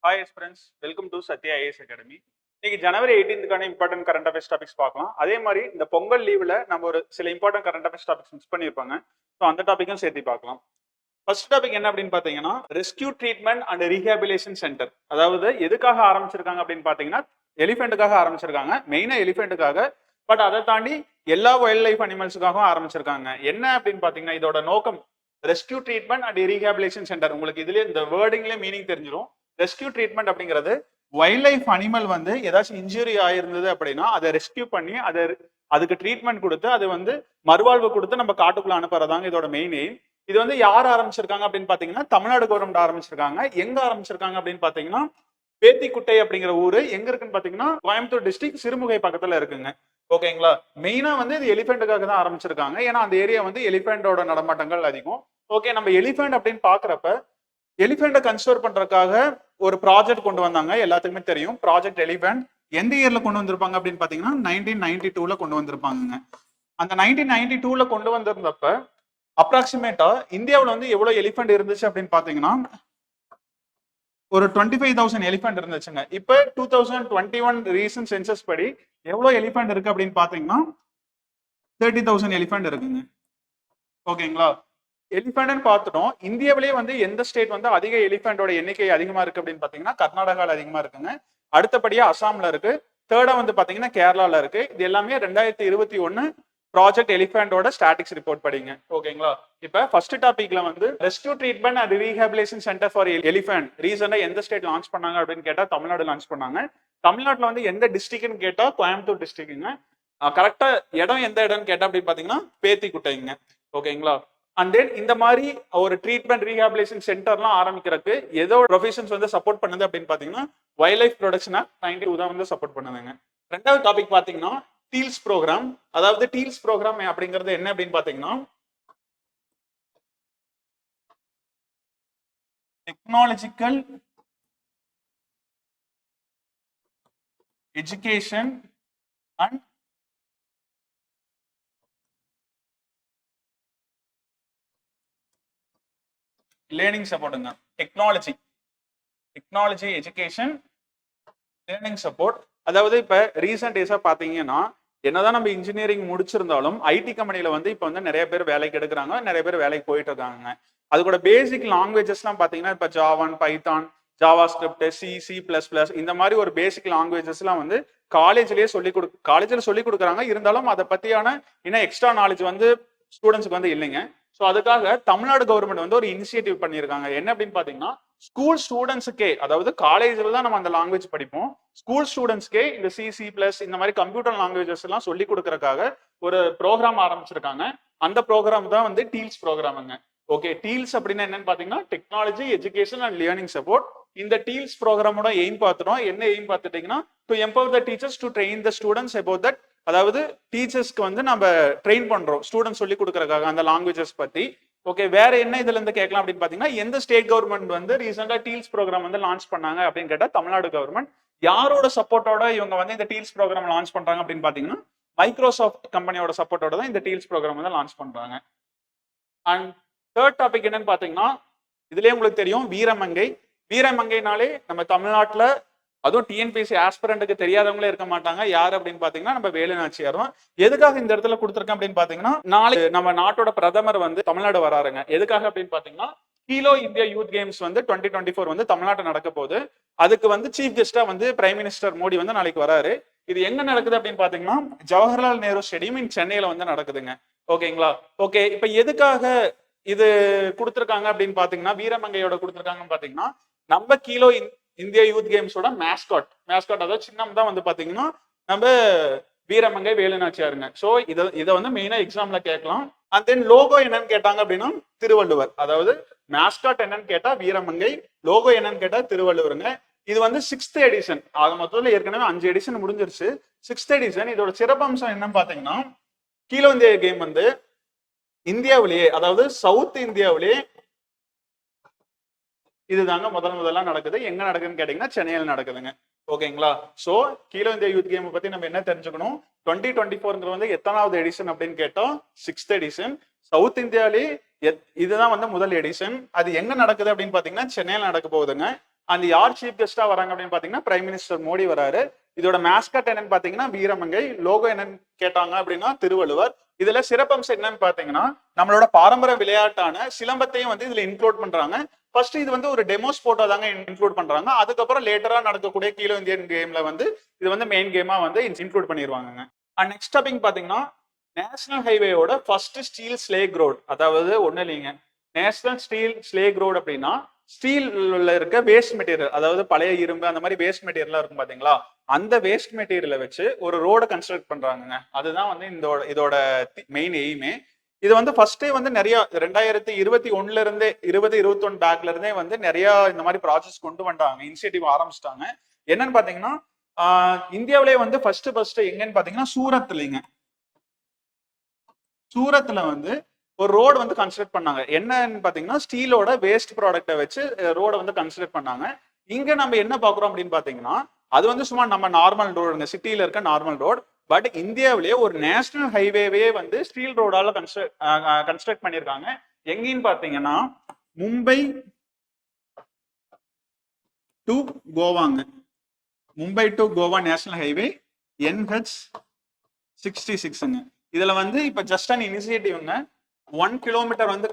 Hi friends, welcome to Sathya IAS academy. இன்னைக்கு ஜனவரி 18க்கான important current affairs topics பார்க்கலாம். அதே மாதிரி இந்த பொங்கல் லீவ்ல நம்ம ஒரு சில important current affairs topics miss பண்ணியிருப்பாங்க. ஸோ அந்த டாபிக்கும் சேர்த்து பார்க்கலாம். ஃபர்ஸ்ட் டாபிக் என்ன அப்படின்னு பார்த்தீங்கன்னா, rescue treatment and rehabilitation centre. அதாவது எதுக்காக ஆரம்பிச்சிருக்காங்க அப்படின்னு பார்த்தீங்கன்னா, எலிஃபென்ட்டுக்காக ஆரம்பிச்சிருக்காங்க. மெயினா எலிஃபென்ட்டுக்காக. பட் அதை தாண்டி எல்லா வைல்ட் லைஃப் அனிமல்ஸுக்காகவும் ஆரம்பிச்சிருக்காங்க. என்ன அப்படின்னு பார்த்தீங்கன்னா, இதோட நோக்கம் rescue treatment and rehabilitation centre. உங்களுக்கு இதுல இந்த வேர்டிங்ல மீனிங் தெரிஞ்சிடும். ரெஸ்கியூ ட்ரீட்மெண்ட் அப்படிங்கிறது வைல்ட் லைஃப் அனிமல் வந்து ஏதாச்சும் இன்ஜுரி ஆயிருந்தது அப்படின்னா அதை ரெஸ்கியூ பண்ணி அதுக்கு ட்ரீட்மெண்ட் கொடுத்து அது வந்து மறுவாழ்வு கொடுத்து நம்ம காட்டுக்குள்ள அனுப்புறதாங்க இதோட மெயின் எய்ம். இது வந்து யார் ஆரம்பிச்சிருக்காங்க அப்படின்னு பாத்தீங்கன்னா, தமிழ்நாடு கவர்மெண்ட் ஆரம்பிச்சிருக்காங்க. எங்க ஆரம்பிச்சிருக்காங்க அப்படின்னு பாத்தீங்கன்னா, பேத்திக்குட்டை அப்படிங்கிற ஊரு எங்க இருக்குன்னு பாத்தீங்கன்னா, கோயம்புத்தூர் டிஸ்ட்ரிக்ட் சிறுமுகை பக்கத்துல இருக்குங்க. ஓகேங்களா. மெயினா வந்து இது எலிஃபென்ட்டுக்காக தான் ஆரம்பிச்சிருக்காங்க. ஏன்னா அந்த ஏரியா வந்து எலிஃபென்ட்டோட நடமாட்டங்கள் அதிகம். ஓகே, நம்ம எலிஃபென்ட் அப்படின்னு பாக்குறப்ப எலிஃபென்ட்டை கன்சர்வ் பண்றதுக்காக ஒரு ப்ராஜெக்ட் கொண்டு வந்தாங்க. எல்லாத்துக்குமே தெரியும் ப்ராஜெக்ட் எலிஃபென்ட். எந்த இயர்ல கொண்டு வந்திருப்பாங்க அப்படின்னு பாத்தீங்கன்னா 1992ல கொண்டு வந்திருப்பாங்க. அந்த 1992ல கொண்டு வந்திருந்தப்ப அப்ராக்சிமேட்டா இந்தியாவில் வந்து எவ்வளவு எலிஃபென்ட் இருந்துச்சு அப்படின்னு பாத்தீங்கன்னா ஒரு 25,000 எலிஃபென்ட் இருந்துச்சுங்க. இப்ப 2021 ரீசன்ட் சென்சஸ் படி எவ்வளவு எலிஃபென்ட் இருக்கு அப்படின்னு பாத்தீங்கன்னா 30,000 எலிஃபென்ட் இருக்குங்க. ஓகேங்களா. எலிஃபென்ட்னு பார்த்துட்டோம். இந்தியாவிலேயே வந்து எந்த ஸ்டேட் வந்து அதிக எலிஃபென்ட்டோட எண்ணிக்கை அதிகமா இருக்கு அப்படின்னு பாத்தீங்கன்னா கர்நாடகால அதிகமா இருக்குங்க. அடுத்தபடியா அசாம்ல இருக்கு. தேர்டா வந்து பாத்தீங்கன்னா கேரளால இருக்கு. இது எல்லாமே 2021 ப்ராஜெக்ட் எலிஃபென்ட்டோட ஸ்டாட்டிக்ஸ் ரிப்போர்ட் படிங்க. ஓகேங்களா. இப்ப ஃபர்ஸ்ட் டாபிக்ல வந்து rescue treatment and rehabilitation centre for elephant ரீசெண்டா எந்த ஸ்டேட் லான்ச் பண்ணாங்க அப்படின்னு கேட்டா தமிழ்நாடு லான்ச் பண்ணாங்க. தமிழ்நாட்டுல வந்து எந்த டிஸ்ட்ரிக்ட்னு கேட்டா கோயம்புத்தூர் டிஸ்ட்ரிக்ட்ங்க. கரெக்டா இடம் எந்த இடம்னு கேட்டா அப்படின்னு பாத்தீங்கன்னா பேத்திக்குட்டைங்க. ஓகேங்களா. அண்ட் தென் இந்த மாதிரி ஒரு ட்ரீட்மெண்ட் ரீஹாபிலேஷன் சென்டர்லாம் ஆரம்பிக்கிறதுக்கு ஏதோ ப்ரொஃபஷன்ஸ் வந்து சப்போர்ட் பண்ணுது அப்படின்னு பாத்தீங்கன்னா வைல்ட் லைஃப் ப்ரொடக்ஷன் ஆக்ட் 92 தான் வந்து சப்போர்ட் பண்ணுதுங்க. ரெண்டாவது டாபிக் பாத்தீங்கன்னா டீல்ஸ் ப்ரோக்ராம். அதாவது டீல்ஸ் ப்ரோக்ராம் அப்படிங்கிறது என்ன அப்படின்னு பாத்தீங்கன்னா டெக்னாலஜிக்கல் எஜுகேஷன் அண்ட் லேர்னிங் சப்போர்ட்டுங்க. Technology education learning support. அதாவது இப்ப ரீசெண்ட் டேஸா பாத்தீங்கன்னா என்னதான் நம்ம இன்ஜினியரிங் முடிச்சிருந்தாலும் ஐடி கம்பெனில வந்து இப்ப வந்து நிறைய பேர் வேலைக்கு எடுக்கிறாங்க, நிறைய பேர் வேலைக்கு போயிட்டு இருக்காங்க. அது கூட பேசிக் லாங்குவேஜஸ் எல்லாம் பாத்தீங்கன்னா இப்ப Javan, Python, Java script, C plus plus இந்த மாதிரி ஒரு பேசிக் லாங்குவேஜஸ் எல்லாம் வந்து காலேஜ்ல சொல்லி கொடுக்குறாங்க. இருந்தாலும் அதை பத்தியான இன்னும் எக்ஸ்ட்ரா நாலேஜ் வந்து ஸ்டூடெண்ட்ஸ்க்கு வந்து இல்லைங்க. ஸோ அதுக்காக தமிழ்நாடு கவர்மெண்ட் வந்து ஒரு இனிஷியேட்டிவ் பண்ணியிருக்காங்க. என்ன அப்படின்னு பாத்தீங்கன்னா ஸ்கூல் ஸ்டூடெண்ட்ஸுக்கே, அதாவது காலேஜ்ல தான் நம்ம அந்த லாங்குவேஜ் படிப்போம், ஸ்கூல் ஸ்டூடெண்ட்ஸ்க்கே இந்த சி பிளஸ் இந்த மாதிரி கம்ப்யூட்டர் லாங்குவேஜஸ் எல்லாம் சொல்லி கொடுக்கறதுக்காக ஒரு ப்ரோக்ராம் ஆரம்பிச்சிருக்காங்க. அந்த ப்ரோக்ராம் தான் வந்து டீல்ஸ் ப்ரோக்ராமுங்க. ஓகே, டீல்ஸ் அப்படின்னா என்னன்னு பாத்தீங்கன்னா technology education and learning support. இந்த டீல்ஸ் ப்ரோக்ராமோட எய்ம் பார்த்துட்டோம். என்ன எய்ம் பார்த்துட்டீங்கன்னா to empower the teachers to train the students about that. அதாவது டீச்சர்ஸ்க்கு வந்து நம்ம ட்ரெயின் பண்றோம் ஸ்டூடெண்ட்ஸ் சொல்லி கொடுக்கறதுக்காக அந்த லாங்குவேஜஸ் பத்தி. ஓகே, வேற என்ன இதுல இருந்து கேட்கலாம் அப்படின்னு பாத்தீங்கன்னா எந்த ஸ்டேட் கவர்மெண்ட் வந்து ரீசெண்டா டீல்ஸ் ப்ரோக்ராம் வந்து லான்ச் பண்ணாங்க அப்படின்னு கேட்டா தமிழ்நாடு கவர்மெண்ட். யாரோட சப்போர்ட்டோட இவங்க வந்து இந்த டீல்ஸ் ப்ரோக்ராம் லான்ச் பண்றாங்க அப்படின்னு பாத்தீங்கன்னா மைக்ரோசாஃப்ட் கம்பெனியோட சப்போர்ட்டோட தான் இந்த டீல்ஸ் ப்ரோக்ராம் வந்து லான்ச் பண்றாங்க. அண்ட் தேர்ட் டாபிக் என்னன்னு பாத்தீங்கன்னா இதுலயே உங்களுக்கு தெரியும் வீரமங்கை. வீரமங்கைனாலே நம்ம தமிழ்நாட்டுல அதுவும் டிஎன்பிஎஸ்சி ஆஸ்பிரண்ட்டுக்கு தெரியாதவங்களே இருக்க மாட்டாங்க. யார் அப்படின்னு பாத்தீங்கன்னா நம்ம வேலு நாச்சியார் தான். எதுக்காக இந்த இடத்துல கொடுத்துருக்கேன் அப்படின்னு பாத்தீங்கன்னா நாளை நம்ம நாட்டோட பிரதமர் வந்து தமிழ்நாடு வராருங்க. எதுக்காக அப்படின்னு பாத்தீங்கன்னா கீலோ இந்தியா யூத் கேம்ஸ் வந்து 2024 வந்து தமிழ்நாட்டு நடக்க போகுது. அதுக்கு வந்து சீஃப் கெஸ்டா வந்து பிரைம் மினிஸ்டர் மோடி வந்து நாளைக்கு வராரு. இது எங்க நடக்குது அப்படின்னு பாத்தீங்கன்னா ஜவஹர்லால் நேரு ஸ்டேடியம் இன் சென்னையில வந்து நடக்குதுங்க. ஓகேங்களா. ஓகே, இப்ப எதுக்காக இது கொடுத்துருக்காங்க அப்படின்னு பாத்தீங்கன்னா வீரமங்கையோட கொடுத்துருக்காங்கன்னு பாத்தீங்கன்னா நம்ம கீலோ இந்தியா யூத் கேம்ஸோட மேஸ்காட் அதாவது சின்னம் தான் வந்து பாத்தீங்கன்னா நம்ம வீரமங்கை வேலுநாச்சியாருங்க. சோ இதை வந்து மெயினா எக்ஸாம்ல கேட்கலாம். அண்ட் தென் லோகோ என்னன்னு கேட்டாங்க அப்படின்னா திருவள்ளுவர். அதாவது மேஸ்காட் என்னன்னு கேட்டா வீரமங்கை, லோகோ என்னன்னு கேட்டா திருவள்ளுவருங்க. இது வந்து 6th எடிஷன். ஆக மொத்தத்துல ஏற்கனவே 5 எடிஷன் முடிஞ்சிருச்சு. 6th edition. இதோட சிறப்பம்சம் என்னன்னு பாத்தீங்கன்னா கீலோ இந்தியா கேம் வந்து இந்தியாவிலேயே, அதாவது சவுத் இந்தியாவிலேயே இதுதாங்க முதல்ல நடக்குது. எங்க நடக்குதுன்னு கேட்டீங்கன்னா சென்னையில் நடக்குதுங்க. ஓகேங்களா. So Khelo India youth game பத்தி நம்ம என்ன தெரிஞ்சுக்கணும், 2024 வந்து எத்தனாவது எடிஷன் அப்படின்னு கேட்டோம் 6th எடிஷன். சவுத் இந்தியாவிலே இதுதான் வந்து முதல் எடிஷன். அது எங்க நடக்குது அப்படின்னு பாத்தீங்கன்னா சென்னையில் நடக்க போகுதுங்க. அந்த யார் சீஃப் கெஸ்டா வராங்க அப்படின்னு பாத்தீங்கன்னா பிரைம் மினிஸ்டர் மோடி வராரு. இதோட மேஸ்கட் என்னன்னு பாத்தீங்கன்னா வீரமங்கை, லோகோ என்னன்னு கேட்டாங்க அப்படின்னா திருவள்ளுவர். இதுல சிறப்பம்சம் என்னன்னு பாத்தீங்கன்னா நம்மளோட பாரம்பரிய விளையாட்டான சிலம்பத்தையும் வந்து இதுல இன்க்ளூட் பண்றாங்க. ஃபர்ஸ்ட் இது வந்து ஒரு டெமோ ஸ்போர்ட்டா தாங்க இன்க்ளூட் பண்றாங்க. அதுக்கப்புறம் லேட்டரா நடக்கக்கூடிய கீழோ இந்தியன் கேம்ல வந்து இது வந்து மெயின் கேமா வந்து இன்க்ளூட் பண்ணிடுவாங்க. அண்ட் நெக்ஸ்ட் டாபிக் பாத்தீங்கன்னா நேஷனல் ஹைவேயோட ஃபர்ஸ்ட் ஸ்டீல் ஸ்லேக் ரோடு. அதாவது ஒண்ணு இல்லைங்க, நேஷனல் ஸ்டீல் ஸ்லேக் ரோடு அப்படின்னா ஸ்டீல்ல இருக்க வேஸ்ட் மெட்டீரியல், அதாவது பழைய இரும்பு அந்த மாதிரி வேஸ்ட் மெட்டீரியல் இருக்கும் பாத்தீங்களா, அந்த வேஸ்ட் மெட்டீரியலை வச்சு ஒரு ரோட கன்ஸ்ட்ரக்ட் பண்றாங்க. அதுதான் வந்து இதோட மெயின் எய்மே. இது வந்து ஃபர்ஸ்டே வந்து நிறைய 2021 இருந்தே 2021 பேக்ல இருந்தே வந்து நிறைய இந்த மாதிரி ப்ராஜெக்ட்ஸ் கொண்டு வந்தாங்க, இனிஷியேட்டிவ் ஆரம்பிச்சிட்டாங்க. என்னன்னு பாத்தீங்கன்னா இந்தியாவிலே வந்து ஃபர்ஸ்ட் எங்கன்னு பாத்தீங்கன்னா சூரத்லங்க, சூரத்ல வந்து ஒரு ரோடு வந்து கன்ஸ்ட்ரக்ட் பண்ணாங்க. என்னன்னு பாத்தீங்கன்னா ஸ்டீலோட வேஸ்ட் ப்ராடக்ட்டை வச்சு ரோட வந்து கன்ஸ்ட்ரக்ட் பண்ணாங்க. இங்க நம்ம என்ன பாக்குறோம் அப்படின்னு பாத்தீங்கன்னா அது வந்து சும்மா நம்ம நார்மல் ரோடுங்க, சிட்டியில இருக்க நார்மல் ரோடு. பட் இந்தியாவிலேயே ஒரு நேஷனல் ஹைவேவே வந்து ஸ்டீல் ரோடால கன்ஸ்ட்ரக்ட் பண்ணியிருக்காங்க. எங்கன்னு பாத்தீங்கன்னா மும்பை டு கோவாங்க, Mumbai to Goa national highway NH66ங்க. இதுல வந்து இப்ப ஜஸ்ட் அன் இனிஷியேட்டிவ்ங்க 1 கிலோமீட்டர் வந்து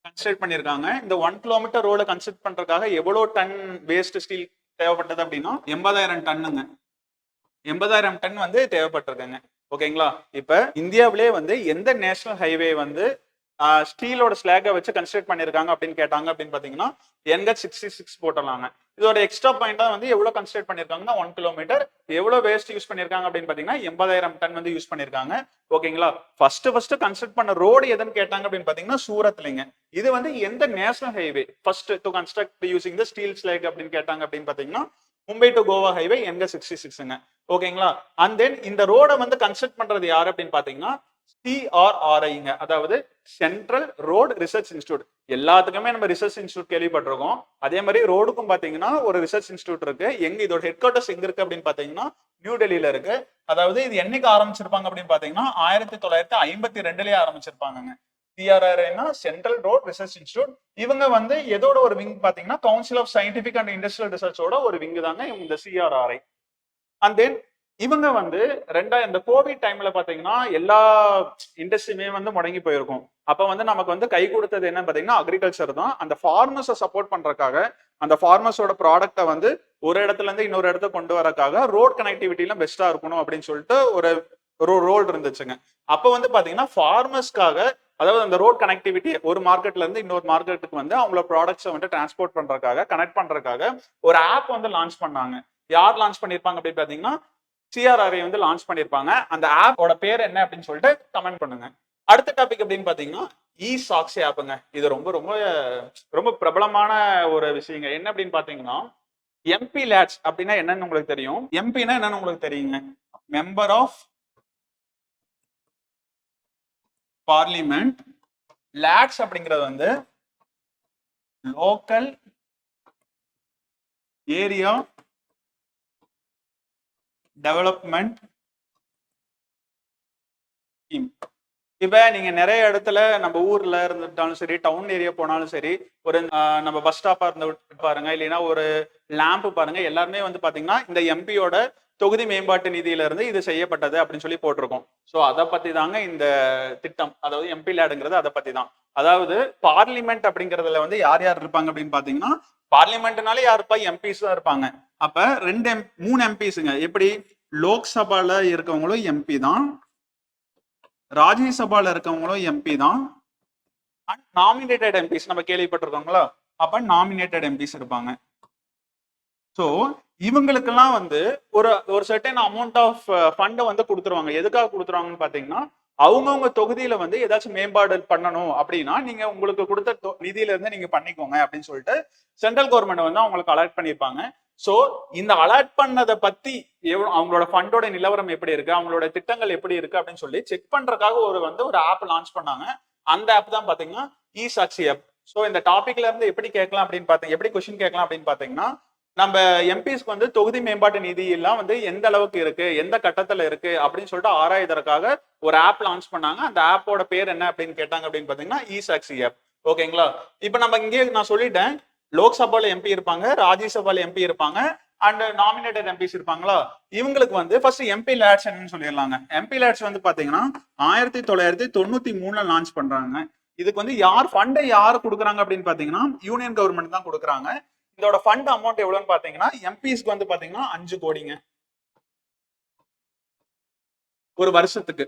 கன்ஸ்ட்ரக்ட் பண்ணிருக்காங்க. இந்த 1 கிலோமீட்டர் ரோட கன்ஸ்ட்ரக்ட் பண்றதுக்காக எவ்வளவு டன் வேஸ்ட் ஸ்டீல் தேவைப்பட்டது அப்படின்னா 80,000 டன்னுங்க, 80,000 டன் வந்து தேவைப்பட்டிருக்குங்க. ஓகேங்களா. இப்ப இந்தியாவிலே வந்து எந்த நேஷனல் ஹைவே வந்து ஸ்டீலோட ஸ்லாகை வச்சு கன்ஸ்ட்ரக்ட் பண்ணிருக்காங்க அப்படின்னு கேட்டாங்க அப்படின்னு பாத்தீங்கன்னா NH66 போட்டலாங்க. இதோட எக்ஸ்ட்ரா பாயிண்டா வந்து எவ்வளவு கன்ஸ்ட்ரக்ட் பண்ணிருக்காங்கன்னா 1 கிலோமீட்டர், எவ்வளவு வேஸ்ட் யூஸ் பண்ணிருக்காங்க அப்படின்னு பாத்தீங்கன்னா 80,000 டன் வந்து யூஸ் பண்ணிருக்காங்க. ஓகேங்களா. ஃபர்ஸ்ட் கன்ஸ்ட்ரக்ட் பண்ண ரோடு எதுன்னு கேட்டாங்க அப்படின்னு பாத்தீங்கன்னா சூரத்லிங்க. இது வந்து எந்த national highway first to construct using the steel slack அப்படின்னு கேட்டாங்க அப்படின்னு பாத்தீங்கன்னா மும்பை டு கோவா ஹைவே NH66ங்க. ஓகேங்களா. அண்ட் தென் இந்த ரோட வந்து கன்ஸ்ட்ரக்ட் பண்றது யாரு அப்படின்னு பாத்தீங்கன்னா CRRIங்க, அதாவது சென்ட்ரல் ரோட் ரிசர்ச் இன்ஸ்டியூட். எல்லாத்துக்குமே நம்ம ரிசர்ச் இன்ஸ்டியூட் கேள்விப்பட்டிருக்கோம். அதே மாதிரி ரோடுக்கும் பாத்தீங்கன்னா ஒரு ரிசர்ச் இன்ஸ்டியூட் இருக்கு. எங்க இதோட ஹெட் குவார்டர்ஸ் எங்க இருக்கு அப்படின்னு பாத்தீங்கன்னா நியூ டெல்லியில இருக்கு. அதாவது இது என்னைக்கு ஆரம்பிச்சிருப்பாங்க அப்படின்னு பாத்தீங்கன்னா 1952லயே ஆரம்பிச்சிருப்பாங்க. CRRIனா சென்ட்ரல் ரோட் ரிசர்ச் இன்ஸ்டியூட். இவங்க வந்து எதோட ஒரு விங் பாத்தீங்கன்னா council of scientific and industrial ரிசர்ச்சோட ஒரு விங் தாங்க இந்த CRRI. அண்ட் தென் இவங்க வந்து இந்த கோவிட் டைம்ல பாத்தீங்கன்னா எல்லா இண்டஸ்ட்ரியுமே வந்து முடங்கி போயிருக்கும். அப்ப வந்து நமக்கு வந்து கை கொடுத்தது என்ன பாத்தீங்கன்னா அக்ரிகல்ச்சர் தான். அந்த ஃபார்மர்ஸை சப்போர்ட் பண்றதுக்காக, அந்த ஃபார்மர்ஸோட ப்ராடக்ட்டை வந்து ஒரு இடத்துல இருந்து இன்னொரு இடத்துக்கு கொண்டு வரக்காக ரோட் கனெக்டிவிட்டிலாம் பெஸ்டா இருக்கணும் அப்படின்னு சொல்லிட்டு ஒரு ரோல் இருந்துச்சுங்க. அப்ப வந்து பாத்தீங்கன்னா ஃபார்மர்ஸ்க்காக, அதாவது அந்த ரோட் கனெக்டிவிட்டி ஒரு மார்க்கெட்ல இருந்து இன்னொரு மார்க்கெட்டுக்கு வந்து அவங்களோட ப்ராடக்ட்ஸை வந்து டிரான்ஸ்போர்ட் பண்றதுக்காக, கனெக்ட் பண்றதுக்காக ஒரு ஆப் வந்து லான்ச் பண்ணாங்க. யார் லான்ச் பண்ணிருப்பாங்க அப்படின்னு பாத்தீங்கன்னா CRRI வந்து லான்ச் பண்ணிருப்பாங்க. அந்த ஆப்போட பேர் என்ன அப்படின்னு சொல்லிட்டு கமெண்ட் பண்ணுங்க. அடுத்த டாபிக் அப்படின்னு பாத்தீங்கன்னா சாக்ஸி ஆப்புங்க. இது ரொம்ப ரொம்ப ரொம்ப பிரபலமான ஒரு விஷயங்க. என்ன அப்படின்னு பாத்தீங்கன்னா MP லேட்ஸ் அப்படின்னா என்னன்னு உங்களுக்கு தெரியும். எம்பினா என்னன்னு உங்களுக்கு தெரியுங்க, மெம்பர் ஆஃப் பார்லிமெண்ட். லேட்ஸ் அப்படிங்கிறது வந்து லோக்கல் ஏரியா டெவலப்மெண்ட் ஸ்கீம். இப்ப நீங்க நிறைய இடத்துல நம்ம ஊர்ல இருந்துட்டாலும் சரி, டவுன் ஏரியா போனாலும் சரி, ஒரு நம்ம பஸ் ஸ்டாப்பா இருந்து பாருங்க, இல்லைன்னா ஒரு லேம்ப் பாருங்க, எல்லாருமே வந்து பாத்தீங்கன்னா இந்த எம்பியோட தொகுதி மேம்பாட்டு நிதியில இருந்து இது செய்யப்பட்டது அப்படின்னு சொல்லி போட்டிருக்கோம். சோ அதை பத்தி தாங்க இந்த திட்டம், அதாவது MP லேடுங்கிறது அதை பத்தி தான். அதாவது பார்லிமெண்ட் அப்படிங்கறதுல வந்து யார் யார் இருப்பாங்க அப்படின்னு பாத்தீங்கன்னா, பார்லிமெண்ட்னாலே யாருப்பா MPs தான் இருப்பாங்க. அப்ப 3 MPsங்க. எப்படி லோக்சபால இருக்கவங்களும் MP தான், ராஜ்யசபால இருக்கவங்களும் MP தான், அண்ட் நாமினேட்டட் MPs நம்ம கேள்விப்பட்டிருக்கோங்களா, அப்ப நாமினேட்டட் MPs இருப்பாங்க. ஸோ இவங்களுக்கெல்லாம் வந்து ஒரு சர்டன் அமௌண்ட் ஆஃப் ஃபண்டை வந்து கொடுத்துருவாங்க. எதுக்காக கொடுத்துருவாங்கன்னு பாத்தீங்கன்னா அவங்கவுங்க தொகுதியில வந்து ஏதாச்சும் மேம்பாடு பண்ணணும் அப்படின்னா நீங்க உங்களுக்கு கொடுத்த நிதியில இருந்து நீங்க பண்ணிக்கோங்க அப்படின்னு சொல்லிட்டு சென்ட்ரல் கவர்மெண்ட் வந்து அவங்களுக்கு அலர்ட் பண்ணியிருப்பாங்க. சோ இந்த அலர்ட் பண்ணதை பத்தி அவங்களோட ஃபண்டோட நிலவரம் எப்படி இருக்கு, அவங்களோட திட்டங்கள் எப்படி இருக்கு அப்படின்னு சொல்லி செக் பண்றதுக்காக ஒரு ஆப் லான்ச் பண்ணாங்க. அந்த ஆப் தான் பாத்தீங்கன்னா சாக்ஸி ஆப். சோ இந்த டாபிக்ல இருந்து எப்படி கேட்கலாம் அப்படின்னு பாத்தீங்க, எப்படி கொஸ்டின் கேட்கலாம் அப்படின்னு பாத்தீங்கன்னா, நம்ம எம்பிஸ்க்கு வந்து தொகுதி மேம்பாட்டு நிதி எல்லாம் வந்து எந்த அளவுக்கு இருக்கு, எந்த கட்டத்துல இருக்கு அப்படின்னு சொல்லிட்டு ஆராய்வதற்காக ஒரு ஆப் லான்ச் பண்ணாங்க. அந்த ஆப்போட பேர் என்ன அப்படின்னு கேட்டாங்க அப்படின்னு பாத்தீங்கன்னா சாக்ஸி ஆப். ஓகேங்களா. இப்ப நம்ம இங்கே நான் சொல்லிட்டேன் லோக்சபால எம்பி இருப்பாங்க, ராஜ்யசபால எம்பி இருப்பாங்க, அண்ட் நாமினேட்டட் எம்பிஸ் இருப்பாங்களா. இவங்களுக்கு வந்து ஃபர்ஸ்ட் எம்பி லேட்ஸ் என்னன்னு சொல்லிடலாங்க. எம்பி லேட்ஸ் வந்து பாத்தீங்கன்னா 1993 லான்ச் பண்றாங்க. இதுக்கு வந்து ஃபண்டை யார் கொடுக்குறாங்க அப்படின்னு பாத்தீங்கன்னா யூனியன் கவர்மெண்ட் தான் கொடுக்குறாங்க. இதோட ஃபண்ட் அமௌண்ட் எவ்வளவுன்னு பாத்தீங்கன்னா எம்பிஸ்க்கு வந்து பாத்தீங்கன்னா 5 கோடிங்க ஒரு வருஷத்துக்கு.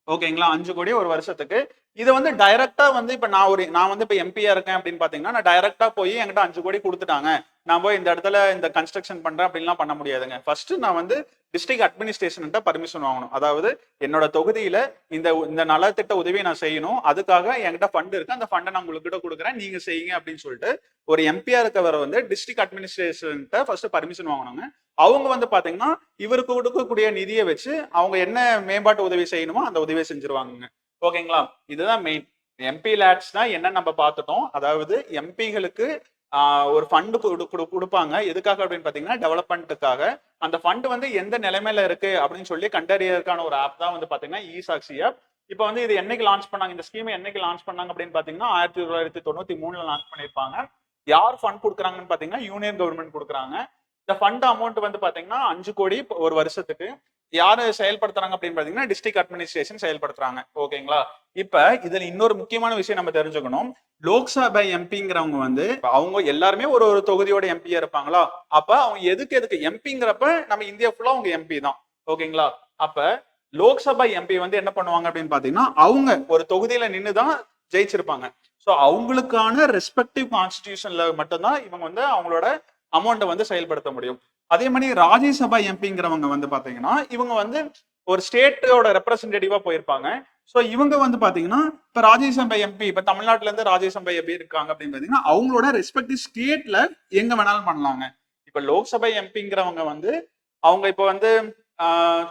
ஓகேங்களா, 5 கோடி ஒரு வருஷத்துக்கு. இது வந்து டைரக்டா வந்து இப்ப நான் வந்து இப்ப எம்பியா இருக்கேன் அப்படின்னு பாத்தீங்கன்னா நான் டைரக்டா போய் என்கிட்ட 5 கோடி கொடுத்துட்டாங்க, நான் போய் இந்த இடத்துல இந்த கன்ஸ்ட்ரக்ஷன் பண்றேன் அப்படின்லாம் பண்ண முடியாதுங்க. ஃபர்ஸ்ட் நான் வந்து டிஸ்ட்ரிக்ட் அட்மினிஸ்ட்ரேஷன் பர்மிஷன் வாங்கணும். அதாவது என்னோட தொகுதியில இந்த நலத்திட்ட உதவியை நான் செய்யணும், அதுக்காக என்கிட்ட ஃபண்ட் இருக்கு, அந்த ஃபண்டை நான் உங்ககிட்ட கொடுக்குறேன், நீங்க செய்யுங்க அப்படின்னு சொல்லிட்டு ஒரு எம்பியா இருக்கவரை வந்து டிஸ்ட்ரிக்ட் அட்மினிஸ்ட்ரேஷன் ஃபர்ஸ்ட் பர்மிஷன் வாங்கணுங்க. அவங்க வந்து பாத்தீங்கன்னா இவருக்கு கொடுக்கக்கூடிய நிதியை வச்சு அவங்க என்ன மேம்பாட்டு உதவி செய்யணுமோ அந்த உதவியை செஞ்சிருவாங்க. ஓகேங்களா, இதுதான் மெயின். எம்பி லேட்ஸ் தான் என்ன நம்ம பார்த்துட்டோம். அதாவது எம்பிகளுக்கு ஒரு ஃபண்ட் கொடுப்பாங்க. எதுக்காக அப்படின்னு பாத்தீங்கன்னா டெவலப்மெண்ட்டுக்காக. அந்த ஃபண்ட் வந்து எந்த நிலைமையில இருக்கு அப்படின்னு சொல்லி கண்டறியறதுக்கான ஒரு ஆப் தான் வந்து பாத்தீங்கன்னா இ-சாக்ஷி ஆப். இப்போ வந்து இது என்னைக்கு லான்ச் பண்ணாங்க, இந்த ஸ்கீம் என்னைக்கு லான்ச் பண்ணாங்க அப்படின்னு பாத்தீங்கன்னா 1993 லான்ச் பண்ணிருப்பாங்க. யார் ஃபண்ட் கொடுக்குறாங்கன்னு பாத்தீங்கன்னா யூனியன் கவர்மெண்ட் கொடுக்குறாங்க. இந்த ஃபண்ட் அமௌண்ட் வந்து பாத்தீங்கன்னா 5 கோடி ஒரு வருஷத்துக்கு. யாரு செயல்படுத்துறாங்க அப்படின்னு பாத்தீங்கன்னா டிஸ்ட்ரிக்ட் அட்மினிஸ்ட்ரேஷன் செயல்படுத்துறாங்க. ஓகேங்களா, இப்ப இதுல இன்னொரு முக்கியமான விஷயம் நம்ம தெரிஞ்சுக்கணும். லோக்சபா எம்பிங்கிறவங்க வந்து அவங்க எல்லாருமே ஒரு ஒரு தொகுதியோட எம்பியா இருப்பாங்களா. அப்ப அவங்க எதுக்கு எம்பிங்கிறப்ப நம்ம இந்தியா ஃபுல்லா அவங்க எம்பி தான். ஓகேங்களா, அப்ப லோக்சபா எம்பி வந்து என்ன பண்ணுவாங்க அப்படின்னு பாத்தீங்கன்னா அவங்க ஒரு தொகுதியில நின்னுதான் ஜெயிச்சிருப்பாங்க. சோ அவங்களுக்கான ரெஸ்பெக்டிவ் கான்ஸ்டிடியூஷன்ல மட்டும்தான் இவங்க வந்து அவங்களோட அமௌண்ட்டை வந்து செயல்படுத்த முடியும். அதே மாதிரி ராஜ்யசபா எம்பிங்கிறவங்க வந்து பாத்தீங்கன்னா இவங்க வந்து ஒரு ஸ்டேட்டோட ரெப்ரஸன்டேட்டிவா போயிருப்பாங்க. சோ இவங்க வந்து பாத்தீங்கன்னா இப்ப ராஜ்யசபா எம்பி இப்ப தமிழ்நாட்டுல இருந்து ராஜ்யசபா எம்பி இருக்காங்க அப்படின்னு பாத்தீங்கன்னா அவங்களோட ரெஸ்பெக்டிவ் ஸ்டேட்ல எங்க வேணாலும் பண்ணலாங்க. இப்ப லோக்சபா எம்பிங்கிறவங்க வந்து அவங்க இப்ப வந்து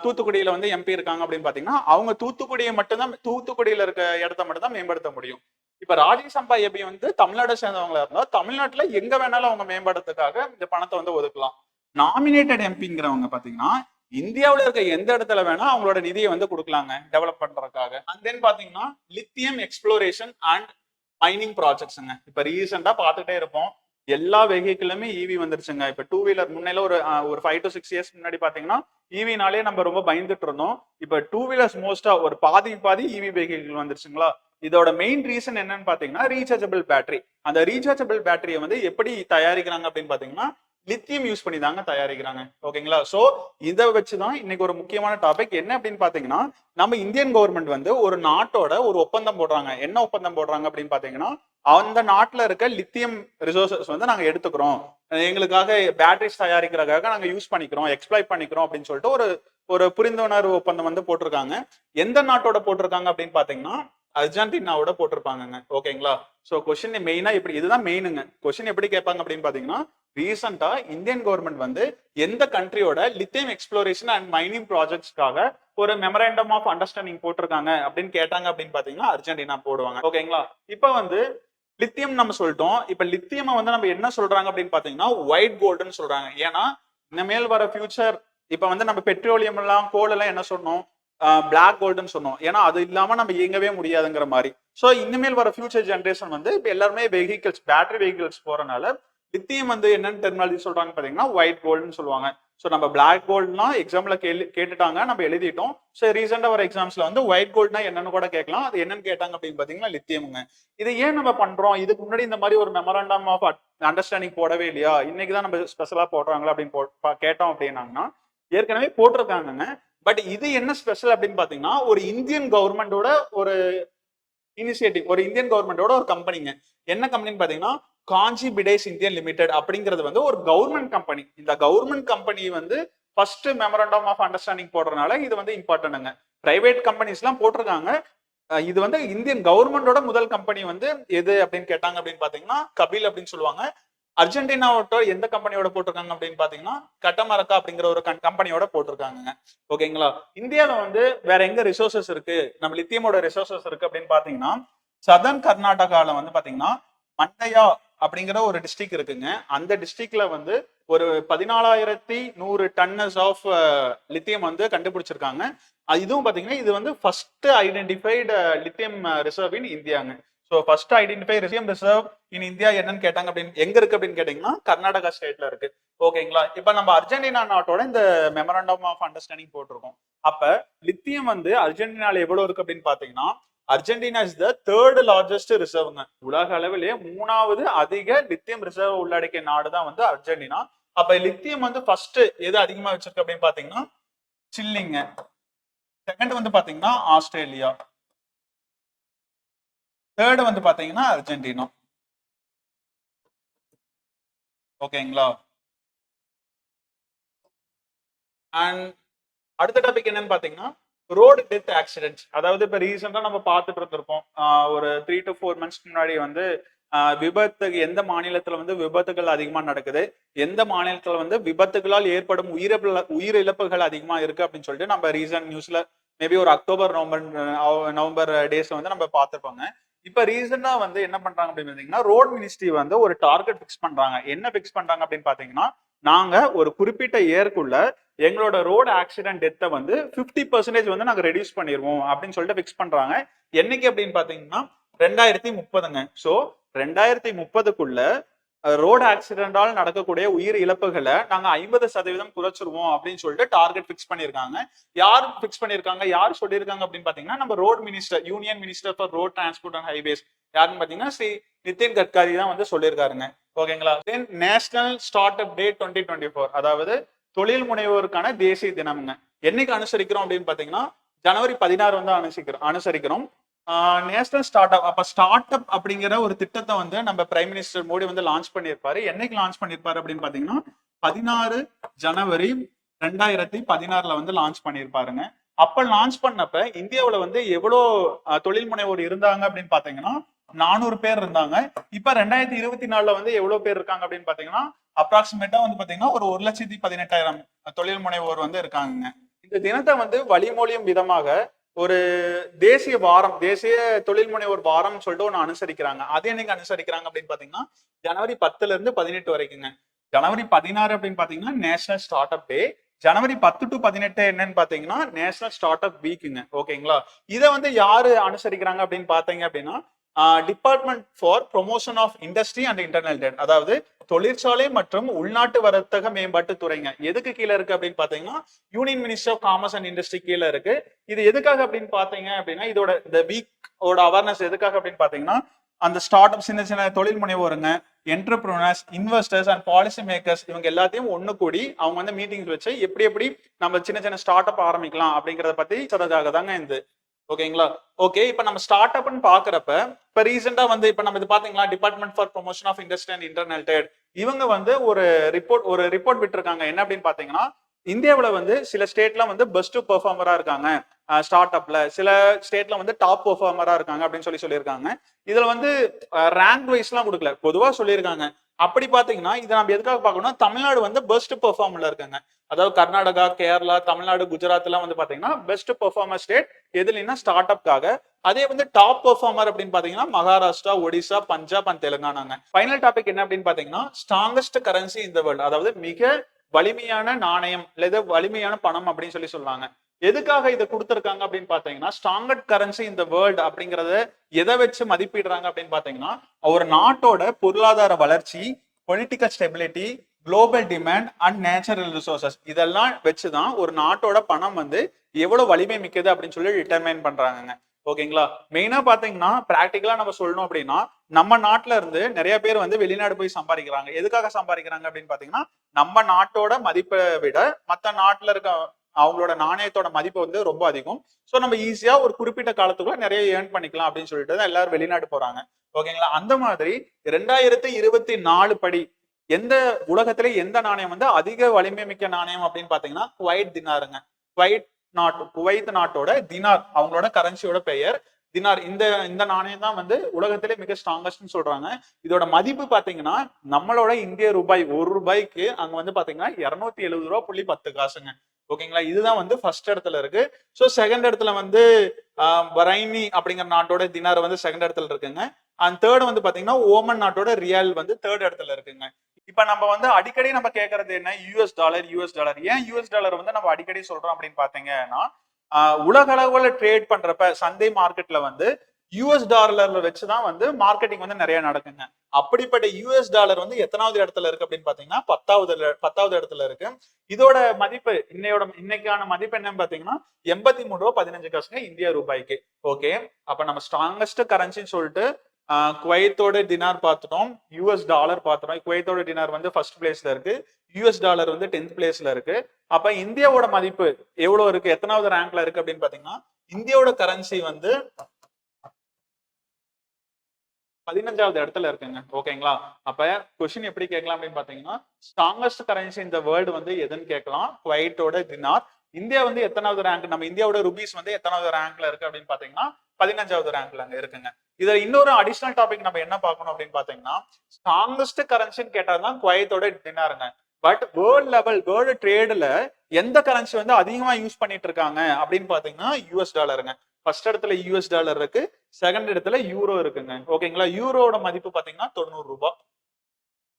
தூத்துக்குடியில வந்து எம்பி இருக்காங்க அப்படின்னு பாத்தீங்கன்னா அவங்க தூத்துக்குடியில இருக்க இடத்த மட்டும் தான் மேம்படுத்த முடியும். இப்ப ராஜ்யசபா எம்பி வந்து தமிழ்நாடு சேர்ந்தவங்களா இருந்தா தமிழ்நாட்டுல எங்க வேணாலும் அவங்க மேம்படுறதுக்காக இந்த பணத்தை வந்து ஒதுக்கலாம். நாமினேட்டட் எம்பிங்கிறவங்க பாத்தீங்கன்னா இந்தியாவில இருக்க எந்த இடத்துல வேணா அவங்களோட நிதியை வந்து கொடுக்கலாங்க டெவலப் பண்றதுக்காக. அண்ட் தென் பாத்தீங்கன்னா லித்தியம் எக்ஸ்ப்ளோரேஷன் அண்ட் மைனிங் ப்ராஜெக்ட்ஸ்ங்க. இப்ப ரீசெண்டா பாத்துட்டே இருப்போம், எல்லா வெஹிக்கிளுமே இவி வந்துருச்சுங்க. இப்ப டூ வீலர் முன்னையில ஒரு 5 to 6 இயர்ஸ் முன்னாடி பாத்தீங்கன்னா இவினாலே நம்ம ரொம்ப பயந்துட்டு இருந்தோம். இப்ப டூ வீலர்ஸ் மோஸ்டா ஒரு பாதி இவி வெஹிக்கிள் வந்துருச்சுங்களா. இதோட மெயின் ரீசன் என்னன்னு பாத்தீங்கன்னா ரீசார்ஜபிள் பேட்டரி. அந்த ரீசார்ஜபிள் பேட்டரியை வந்து எப்படி தயாரிக்கிறாங்க அப்படின்னு பாத்தீங்கன்னா லித்தியம் யூஸ் பண்ணி தாங்க தயாரிக்கிறாங்க. ஓகேங்களா, சோ இதை வச்சுதான் இன்னைக்கு ஒரு முக்கியமான டாபிக் என்ன அப்படின்னு பாத்தீங்கன்னா நம்ம இந்தியன் கவர்மெண்ட் வந்து ஒரு நாட்டோட ஒரு ஒப்பந்தம் போடுறாங்க. என்ன ஒப்பந்தம் போடுறாங்க அப்படின்னு பாத்தீங்கன்னா அந்த நாட்டுல இருக்க லித்தியம் ரிசோர்சஸ் வந்து நாங்க எடுத்துக்கிறோம், எங்களுக்காக பேட்டரிஸ் தயாரிக்கிறதுக்காக நாங்க யூஸ் பண்ணிக்கிறோம், எக்ஸ்ப்ளாய்ட் பண்ணிக்கிறோம் அப்படின்னு சொல்லிட்டு ஒரு ஒரு புரிந்துணர்வு ஒப்பந்தம் வந்து போட்டிருக்காங்க. எந்த நாட்டோட போட்டிருக்காங்க அப்படின்னு பாத்தீங்கன்னா அர்ஜென்டினாவோட போட்டிருப்பாங்க. ஓகேங்களா, சோ கொஸ்டின் மெயினா இப்படி இதுதான் மெயினுங்க. கொஸ்டின் எப்படி கேட்பாங்க அப்படின்னு பாத்தீங்கன்னா ரீசெண்டா இந்தியன் கவர்மெண்ட் வந்து எந்த கண்ட்ரியோட லித்தியம் எக்ஸ்ப்ளோரேஷன் அண்ட் மைனிங் ப்ராஜெக்ட்ஸ்க்காக ஒரு மெமரண்டம் ஆஃப் அண்டர்ஸ்டாண்டிங் போட்டிருக்காங்க அப்படின்னு கேட்டாங்க அப்படின்னு பாத்தீங்கன்னா அர்ஜென்டினா போடுவாங்க. ஓகேங்களா, இப்ப வந்து லித்தியம் நம்ம சொல்லிட்டோம். இப்ப லித்தியம் வந்து நம்ம என்ன சொல்றாங்க அப்படின்னு பாத்தீங்கன்னா ஒயிட் கோல்டுன்னு சொல்றாங்க. ஏன்னா இனிமேல் வர ஃபியூச்சர் இப்ப வந்து நம்ம பெட்ரோலியம் எல்லாம் கோல் எல்லாம் என்ன சொன்னோம், பிளாக் கோல்டுன்னு சொன்னோம். ஏன்னா அது இல்லாம நம்ம இயங்கவே முடியாதுங்கிற மாதிரி. சோ இனிமேல் வர ஃபியூச்சர் ஜென்ரேஷன் வந்து இப்ப எல்லாருமே வெஹிக்கிள்ஸ் பேட்டரி வெஹிக்கிள்ஸ் போறனால லித்தியம் வந்து என்னன்னு டெர்மினாலஜி சொல்றாங்க பாத்தீங்கன்னா ஒயிட் கோல்டுன்னு சொல்லுவாங்க. ஸோ நம்ம பிளாக் கோல்டுனா எக்ஸாம்ல கேட்டுட்டாங்க, நம்ம எழுதிட்டோம். ஸோ ரீசெண்டா ஒரு எக்ஸாம்ஸ்ல வந்து ஒயிட் கோல்டுனா என்னன்னு கூட கேட்கலாம். அது என்னன்னு கேட்டாங்க அப்படின்னு பாத்தீங்கன்னா லித்தியமுங்க. இது ஏன் நம்ம பண்றோம், இதுக்கு முன்னாடி இந்த மாதிரி ஒரு மெமரண்டம் ஆஃப் அண்டர்ஸ்டாண்டிங் போடவே இல்லையா, இன்னைக்குதான் நம்ம ஸ்பெஷலா போடுறாங்களா அப்படின்னு கேட்டோம் அப்படின்னாங்கன்னா ஏற்கனவே போட்டிருக்காங்க. பட் இது என்ன ஸ்பெஷல் அப்படின்னு பாத்தீங்கன்னா ஒரு இந்தியன் கவர்மெண்டோட ஒரு இனிஷியேட்டிவ், ஒரு இந்தியன் கவர்மெண்டோட ஒரு கம்பெனிங்க. என்ன கம்பெனின்னு பாத்தீங்கன்னா காஞ்சி பிடேஸ் இந்தியன் லிமிடெட் அப்படிங்கிறது வந்து ஒரு கவர்மெண்ட் கம்பெனி. இந்த கவர்மெண்ட் கம்பெனி வந்து ஃபர்ஸ்ட் மெமரண்டம் ஆஃப் அண்டர்ஸ்டாண்டிங் போடுறதுனால இது வந்து இம்பார்ட்டன்ட்ங்க. பிரைவேட் கம்பெனிஸ் எல்லாம் போட்டிருக்காங்க, இது வந்து இந்தியன் கவர்மெண்டோட முதல் கம்பெனி வந்து எது அப்படின்னு கேட்டாங்க அப்படின்னு பாத்தீங்கன்னா கபில் அப்படின்னு சொல்லுவாங்க. அர்ஜென்டினாவோட எந்த கம்பெனியோட போட்டிருக்காங்க அப்படின்னு பாத்தீங்கன்னா கட்டமரக்கா அப்படிங்கிற ஒரு கம்பெனியோட போட்டிருக்காங்க. ஓகேங்களா, இந்தியாவில வந்து வேற எங்க ரிசோர்சஸ் இருக்கு, நம்ம லித்தியமோட ரிசோர்சஸ் இருக்கு அப்படின்னு பாத்தீங்கன்னா சதர்ன் கர்நாடகால வந்து பாத்தீங்கன்னா மண்டையா அப்படிங்கிற ஒரு டிஸ்ட்ரிக்ட் இருக்குங்க. அந்த டிஸ்ட்ரிக்ட்ல வந்து ஒரு 14,100 டன்னஸ் ஆஃப் லித்தியம் வந்து கண்டுபிடிச்சிருக்காங்க. இதுவும் பாத்தீங்கன்னா இது வந்து first identified lithium reserve in இந்தியாங்க. So first identify lithium reserve in India என்னன்னு கேட்டாங்க அப்படின்னு எங்க இருக்கு அப்படின்னு கேட்டீங்கன்னா கர்நாடகா ஸ்டேட்ல இருக்கு. ஓகேங்களா. இப்ப நம்ம அர்ஜென்டினா நாட்டோட இந்த மெமரண்டம் ஆஃப் அண்டர்ஸ்டாண்டிங் போட்டிருக்கோம். அப்ப லித்தியம் வந்து அர்ஜென்டினால எவ்வளவு இருக்கு அப்படின்னு பாத்தீங்கன்னா Argentina is the third largest ரிசர்வ்ங்க. உலக அளவிலேயே 3வது அதிக லித்தியம் ரிசர்வ் உள்ளடக்கிய நாடு தான் வந்து அர்ஜென்டினா. அப்ப லித்தியம் வந்து ஃபர்ஸ்ட் எது அதிகமா வச்சிருக்கு அப்படின்னு பாத்தீங்கன்னா சில்லிங்க. செகண்ட் வந்து பாத்தீங்கன்னா ஆஸ்திரேலியா. தேர்ட் வந்து பாத்தீங்கன்னா அர்ஜென்டினா. ஓகேங்களா. அண்ட் அடுத்த டாபிக் என்னன்னு பாத்தீங்கன்னா ரோடு டெத் ஆக்சிடென்ட்ஸ். அதாவது இப்ப ரீசெண்டா நம்ம பார்த்துட்டு இருந்திருப்போம். ஒரு 3 to 4 months முன்னாடி வந்து விபத்து எந்த மாநிலத்துல வந்து விபத்துகள் அதிகமா நடக்குது, எந்த மாநிலத்துல வந்து விபத்துகளால் ஏற்படும் உயிரிழப்புகள் அதிகமா இருக்கு அப்படின்னு சொல்லிட்டு நம்ம ரீசன்ட் நியூஸ்ல மேபி ஒரு அக்டோபர் நவம்பர் டேஸ்ல வந்து நம்ம பார்த்துருப்பாங்க. இப்ப ரீசெண்டா வந்து என்ன பண்றாங்க அப்படின்னு பாத்தீங்கன்னா ரோட் மினிஸ்ட்ரி வந்து ஒரு டார்கெட் பிக்ஸ் பண்றாங்க. என்ன பிக்ஸ் பண்றாங்க அப்படின்னு பாத்தீங்கன்னா நாங்க ஒரு குறிப்பிட்ட இயர்க்குள்ள எங்களோட ரோடு ஆக்சிடென்ட் டெத்தை வந்து 50% வந்து நாங்க ரெடியூஸ் பண்ணிடுவோம் அப்படின்னு சொல்லிட்டு பிக்ஸ் பண்றாங்க. என்னைக்கு அப்படின்னு பாத்தீங்கன்னா 2030ங்க. ஸோ 2030க்குள்ள ரோடு ஆக்சிடென்டால் நடக்கக்கூடிய உயிர் இழப்புகளை நாங்க 50% குறைச்சிருவோம் அப்படின்னு சொல்லிட்டு டார்கெட் பிக்ஸ் பண்ணிருக்காங்க. யார் பிக்ஸ் பண்ணிருக்காங்க, யார் சொல்லியிருக்காங்க அப்படின்னு பாத்தீங்கன்னா நம்ம road minister, union minister for road transport and highways யாருன்னு பாத்தீங்கன்னா ஸ்ரீ நிதின் கட்காரி தான் வந்து சொல்லியிருக்காருங்க. ஓகேங்களா. தென் நேஷனல் ஸ்டார்ட் அப் டே 2024, அதாவது தொழில் முனைவோருக்கான தேசிய தினம்ங்க. என்னைக்கு அனுசரிக்கிறோம் அப்படின்னு பாத்தீங்கன்னா ஜனவரி 16 வந்து அனுசரிக்கிறோம். National start up. அப்ப ஸ்டார்ட் அப் அப்படிங்கிற ஒரு திட்டத்தை வந்து நம்ம பிரைம் மினிஸ்டர் மோடி வந்து லான்ச் பண்ணியிருப்பாரு. என்னைக்கு லான்ச் பண்ணியிருப்பாரு அப்படின்னு பாத்தீங்கன்னா 16 ஜனவரி 2016 வந்து லான்ச் பண்ணியிருப்பாருங்க. அப்ப லான்ச் பண்ணப்ப இந்தியாவில வந்து எவ்வளவு தொழில் முனைவோர் இருந்தாங்க அப்படின்னு பாத்தீங்கன்னா 400 பேர் இருந்தாங்க. இப்ப 2024 வந்து எவ்வளவு பேர் இருக்காங்க அப்படின்னு பாத்தீங்கன்னா அப்ராக்சிமேட்டா வந்து பாத்தீங்கன்னா ஒரு 1,18,000 தொழில் முனைவோர் வந்து இருக்காங்க. இந்த தினத்தை வந்து வழிமொழியும் விதமாக ஒரு தேசிய வாரம், தேசிய தொழில் முனைவோர் வாரம் சொல்லிட்டு ஒண்ணு அனுசரிக்கிறாங்க. அது என்னைக்கு அனுசரிக்கிறாங்க அப்படின்னு பாத்தீங்கன்னா ஜனவரி 10ல இருந்து 18 வரைக்குங்க. ஜனவரி 16 அப்படின்னு பாத்தீங்கன்னா national start up day. January 10 to 18 என்னன்னு பாத்தீங்கன்னா நேஷனல் ஸ்டார்ட் அப் வீக்குங்க. ஓகேங்களா. இதை வந்து யாரு அனுசரிக்கிறாங்க அப்படின்னு பாத்தீங்க அப்படின்னா department for promotion of industry and internal டேட், அதாவது தொழிற்சாலை மற்றும் உள்நாட்டு வர்த்தக மேம்பாட்டு துறைங்க. எதுக்கு கீழே இருக்கு அப்படின்னு பாத்தீங்கன்னா union minister of commerce and industry கீழே இருக்கு. இது எதுக்காக அப்படின்னு பாத்தீங்க அப்படின்னா இதோட இந்த வீக்கோட அவேர்னஸ் எதுக்காக அப்படின்னு பாத்தீங்கன்னா அந்த ஸ்டார்ட் அப் சின்ன சின்ன தொழில் முனைவோருங்க, entrepreneurs, investors and policy makers இவங்க எல்லாத்தையும் ஒண்ணு கூடி அவங்க வந்து மீட்டிங்ஸ் வச்சு எப்படி எப்படி நம்ம சின்ன சின்ன ஸ்டார்ட் அப் ஆரம்பிக்கலாம் அப்படிங்கறத பத்தி சொல்றதுக்காக தாங்க இந்த. ஓகேங்களா. ஓகே. இப்ப நம்ம ஸ்டார்ட் அப்னு பாக்குறப்ப இப்ப ரீசெண்டா வந்து இப்ப நம்ம இது பாத்தீங்களா department for promotion of industry and internal டேட் இவங்க வந்து ஒரு ரிப்போர்ட் விட்டுருக்காங்க. என்ன அப்படின்னு பாத்தீங்கன்னா இந்தியாவில வந்து சில ஸ்டேட்ல வந்து பெஸ்ட் பெர்ஃபார்மரா இருக்காங்க ஸ்டார்ட் அப்ல, சில ஸ்டேட்ல வந்து டாப் பெர்ஃபார்மரா இருக்காங்க அப்படின்னு சொல்லியிருக்காங்க. இதுல வந்து ரேங்க் வைஸ் எல்லாம் கொடுக்கல, பொதுவா சொல்லியிருக்காங்க. அப்படி பாத்தீங்கன்னா இதை நம்ம எதுக்காக பார்க்கணும்னா தமிழ்நாடு வந்து பெஸ்ட் பெர்ஃபார்மர்ல இருக்காங்க. அதாவது கர்நாடகா, கேரளா, தமிழ்நாடு, குஜராத் எல்லாம் வந்து பாத்தீங்கன்னா பெஸ்ட் பெர்ஃபார்மர் ஸ்டேட் எதுலன்னா ஸ்டார்ட் அப்காக. அதே வந்து டாப் பெர்ஃபார்மர் அப்படின்னு பாத்தீங்கன்னா மகாராஷ்டிரா, ஒடிசா, பஞ்சாப் அண்ட் தெலுங்கானாங்க. ஃபைனல் டாபிக் என்ன அப்படின்னு பாத்தீங்கன்னா strongest currency in the world, அதாவது மிக வலிமையான நாணயம் அல்லது வலிமையான பணம் அப்படின்னு சொல்லுவாங்க. எதுக்காக இதை கொடுத்திருக்காங்க அப்படின்னு பாத்தீங்கன்னா strongest currency in the world அப்படிங்கறத எதை வச்சு மதிப்பிடுறாங்க அப்படின்னு பாத்தீங்கன்னா ஒரு நாட்டோட பொருளாதார வளர்ச்சி, political stability, global demand and natural resources இதெல்லாம் வச்சுதான் ஒரு நாட்டோட பணம் வந்து எவ்வளவு வலிமை மிக்கது அப்படின்னு சொல்லி டிட்டர்மைன் பண்றாங்க. ஓகேங்களா. மெயினா பாத்தீங்கன்னா பிராக்டிகலா நம்ம சொல்லணும் அப்படின்னா நம்ம நாட்டுல இருந்து நிறைய பேர் வந்து வெளிநாடு போய் சம்பாதிக்கிறாங்க. எதுக்காக சம்பாதிக்கிறாங்க அப்படின்னு பாத்தீங்கன்னா நம்ம நாட்டோட மதிப்பை விட மத்த நாட்டுல இருக்க அவங்களோட நாணயத்தோட மதிப்பு வந்து ரொம்ப அதிகம். ஸோ நம்ம ஈஸியா ஒரு குறிப்பிட்ட காலத்துக்குள்ள நிறைய ஏர்ன் பண்ணிக்கலாம் அப்படின்னு சொல்லிட்டு தான் எல்லாரும் வெளிநாடு போறாங்க. ஓகேங்களா. அந்த மாதிரி 2024 படி எந்த உலகத்திலே எந்த நாணயம் வந்து அதிக வலிமை மிக்க நாணயம் அப்படின்னு பாத்தீங்கன்னா குவைத் தினாருங்க. குவைத் நாட்டோட தினார் அவங்களோட கரன்சியோட பெயர் தினார். இந்த நாணயம் தான் வந்து உலகத்திலே மிக ஸ்ட்ராங்கஸ்ட்னு சொல்றாங்க. இதோட மதிப்பு பாத்தீங்கன்னா நம்மளோட இந்திய ரூபாய் ₹1 அங்க வந்து பாத்தீங்கன்னா 270 ரூபா புள்ளி 10 காசுங்க. ஓகேங்களா. இதுதான் வந்து ஃபர்ஸ்ட் இடத்துல இருக்கு. ஸோ செகண்ட் இடத்துல வந்து பரைனி அப்படிங்கிற நாட்டோட தினார் வந்து செகண்ட் இடத்துல இருக்குங்க. அண்ட் தேர்ட் வந்து பாத்தீங்கன்னா ஓமன் நாட்டோட ரியால் வந்து தேர்ட் இடத்துல இருக்குங்க. இப்ப நம்ம வந்து அடிக்கடி நம்ம கேட்கறது என்ன, யூஎஸ் டாலர். ஏன் யூஎஸ் டாலர் வந்து நம்ம அடிக்கடி சொல்றோம் அப்படின்னு பாத்தீங்கன்னா உலக அளவுல ட்ரேட் பண்றப்ப சந்தை மார்க்கெட்ல வந்து யூஎஸ் டாலர்ல வச்சுதான் வந்து மார்க்கெட்டிங் வந்து நிறைய நடக்குங்க. அப்படிப்பட்ட யூஎஸ் டாலர் வந்து எத்தனாவது இடத்துல இருக்கு அப்படின்னு பாத்தீங்கன்னா 10வது இடத்துல இருக்கு. இதோட மதிப்பு இன்னைக்கான மதிப்பு என்னன்னு பாத்தீங்கன்னா 83 ரூபாய் 15 காசுங்க இந்திய ரூபாய்க்கு. ஓகே, அப்ப நம்ம ஸ்ட்ராங்கஸ்ட் கரன்சின்னு சொல்லிட்டு குவைத்தோட டினார் பார்த்துட்டோம், யூஎஸ் டாலர் பார்த்துட்டோம். குவைத்தோட டினார் வந்து ஃபர்ஸ்ட் பிளேஸ்ல இருக்கு, யூஎஸ் டாலர் வந்து 10th பிளேஸ்ல இருக்கு. அப்ப இந்தியாவோட மதிப்பு எவ்வளவு இருக்கு, எத்தனாவது ரேங்க்ல இருக்கு அப்படின்னு பாத்தீங்கன்னா இந்தியாவோட கரன்சி வந்து 15வது இடத்துல இருக்குங்க. ஓகேங்களா, அப்ப கொஸ்டின் எப்படி கேட்கலாம் அப்படின்னு பாத்தீங்கன்னா ஸ்ட்ராங்கஸ்ட் கரன்சி இந்த வேர்டு வந்து எதுன்னு கேட்கலாம், குவைட்டோட டினார். இந்தியா வந்து எத்தனாவது ரேங்க், நம்ம இந்தியாவோட ருபீஸ் வந்து எத்தனாவது ரேங்க்ல இருக்கு அப்படின்னு பாத்தீங்கன்னா 15வது ரேங்க்ல அங்க இருக்குங்க. இதுல இன்னொரு அடிஷனல் டாபிக் நம்ம என்ன பார்க்கணும் அப்படின்னு பாத்தீங்கன்னா ஸ்ட்ராங்கஸ்ட் கரன்சின்னு கேட்டாதான் குவைத்தோட டினாருங்க. பட் வேர்ல்ட் லெவல் வேர்ல்டு ட்ரேடுல எந்த கரன்சி வந்து அதிகமா யூஸ் பண்ணிட்டு இருக்காங்க அப்படின்னு பாத்தீங்கன்னா யூஎஸ் டாலருங்க. ஃபர்ஸ்ட் இடத்துல யூஎஸ் டாலர் இருக்கு, செகண்ட் இடத்துல யூரோ இருக்குங்க. ஓகேங்களா, யூரோட மதிப்பு பாத்தீங்கன்னா 90 ரூபாய்.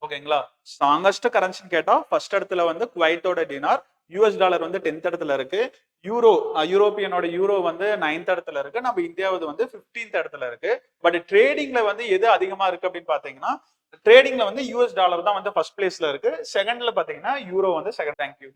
ஓகேங்களா, ஸ்ட்ராங்கஸ்ட் கரன்சின்னு கேட்டா ஃபர்ஸ்ட் இடத்துல வந்து குவைத்தோட டினார், யூஎஸ் டாலர் வந்து 10th இடத்துல இருக்கு, யூரோப்பியனோட யூரோ வந்து 9th இடத்துல இருக்கு, நம்ம இந்தியாவது வந்து 15th இடத்துல இருக்கு. பட் ட்ரேடிங்ல வந்து எது அதிகமா இருக்கு அப்படின்னு பாத்தீங்கன்னா ட்ரேடிங்ல வந்து யூஎஸ் டாலர் தான் வந்து ஃபர்ஸ்ட் பிளேஸ்ல இருக்கு, செகண்ட்ல பாத்தீங்கன்னா யூரோ வந்து செகண்ட். தேங்க்யூ.